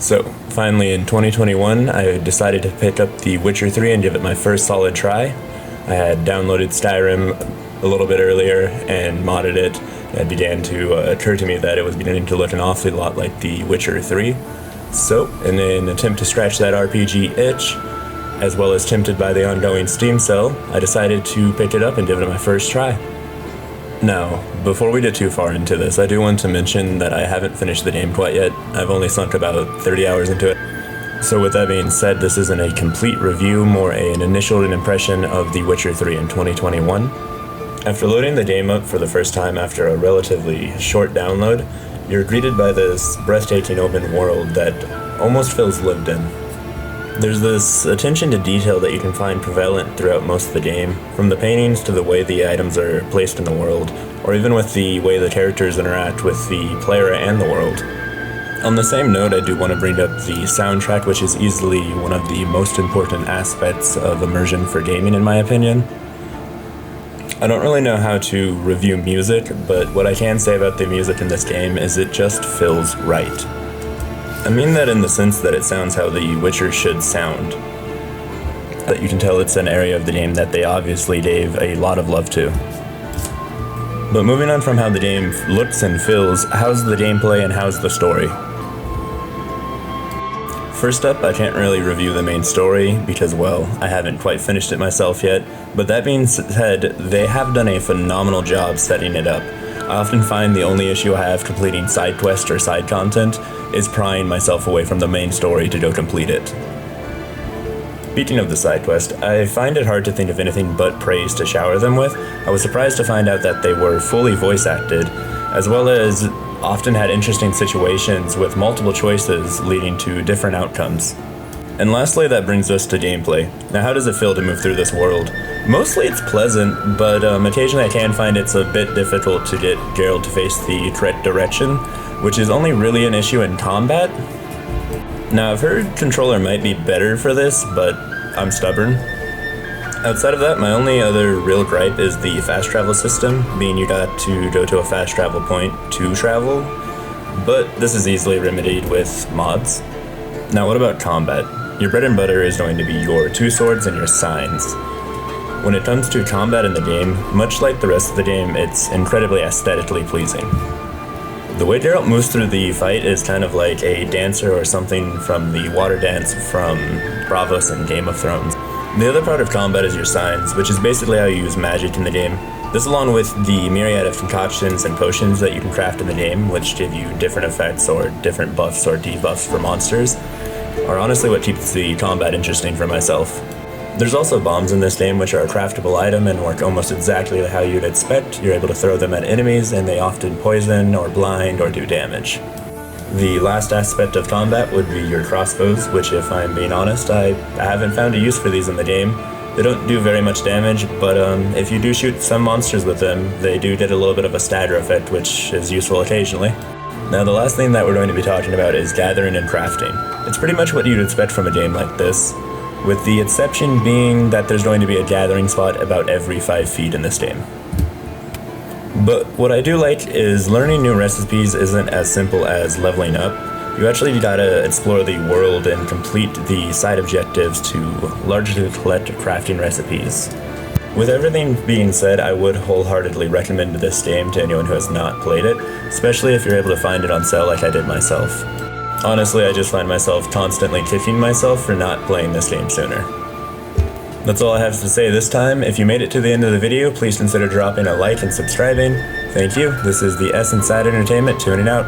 So, finally in 2021, I decided to pick up The Witcher 3 and give it my first solid try. I had downloaded Skyrim a little bit earlier and modded it, and it began to occur to me that it was beginning to look an awfully lot like The Witcher 3. So, in an attempt to scratch that RPG itch, as well as tempted by the ongoing Steam sale, I decided to pick it up and give it my first try. Now, before we get too far into this, I do want to mention that I haven't finished the game quite yet. I've only sunk about 30 hours into it. So with that being said, this isn't a complete review, more an initial impression of The Witcher 3 in 2021. After loading the game up for the first time after a relatively short download, you're greeted by this breathtaking open world that almost feels lived in. There's this attention to detail that you can find prevalent throughout most of the game, from the paintings to the way the items are placed in the world, or even with the way the characters interact with the player and the world. On the same note, I do want to bring up the soundtrack, which is easily one of the most important aspects of immersion for gaming, in my opinion. I don't really know how to review music, but what I can say about the music in this game is it just feels right. I mean that in the sense that it sounds how The Witcher should sound. That you can tell it's an area of the game that they obviously gave a lot of love to. But moving on from how the game looks and feels, how's the gameplay and how's the story? First up, I can't really review the main story because, well, I haven't quite finished it myself yet, but that being said, they have done a phenomenal job setting it up. I often find the only issue I have completing side quests or side content is prying myself away from the main story to go complete it. Speaking of the side quest, I find it hard to think of anything but praise to shower them with. I was surprised to find out that they were fully voice acted, as well as often had interesting situations with multiple choices leading to different outcomes. And lastly, that brings us to gameplay. Now, how does it feel to move through this world? Mostly it's pleasant, but occasionally I can find it's a bit difficult to get Geralt to face the correct direction, which is only really an issue in combat. Now, I've heard controller might be better for this, but I'm stubborn. Outside of that, my only other real gripe is the fast travel system, being you got to go to a fast travel point to travel, but this is easily remedied with mods. Now, what about combat? Your bread and butter is going to be your two swords and your signs. When it comes to combat in the game, much like the rest of the game, it's incredibly aesthetically pleasing. The way Geralt moves through the fight is kind of like a dancer or something from the water dance from Braavos and Game of Thrones. The other part of combat is your signs, which is basically how you use magic in the game. This, along with the myriad of concoctions and potions that you can craft in the game, which give you different effects or different buffs or debuffs for monsters, are honestly what keeps the combat interesting for myself. There's also bombs in this game, which are a craftable item and work almost exactly how you'd expect. You're able to throw them at enemies, and they often poison or blind or do damage. The last aspect of combat would be your crossbows, which, if I'm being honest, I haven't found a use for these in the game. They don't do very much damage, but if you do shoot some monsters with them, they do get a little bit of a stagger effect, which is useful occasionally. Now, the last thing that we're going to be talking about is gathering and crafting. It's pretty much what you'd expect from a game like this, with the exception being that there's going to be a gathering spot about every 5 feet in this game. But what I do like is learning new recipes isn't as simple as leveling up. You actually gotta explore the world and complete the side objectives to largely collect crafting recipes. With everything being said, I would wholeheartedly recommend this game to anyone who has not played it, especially if you're able to find it on sale like I did myself. Honestly, I just find myself constantly kicking myself for not playing this game sooner. That's all I have to say this time. If you made it to the end of the video, please consider dropping a like and subscribing. Thank you. This is the S Inside Entertainment tuning out.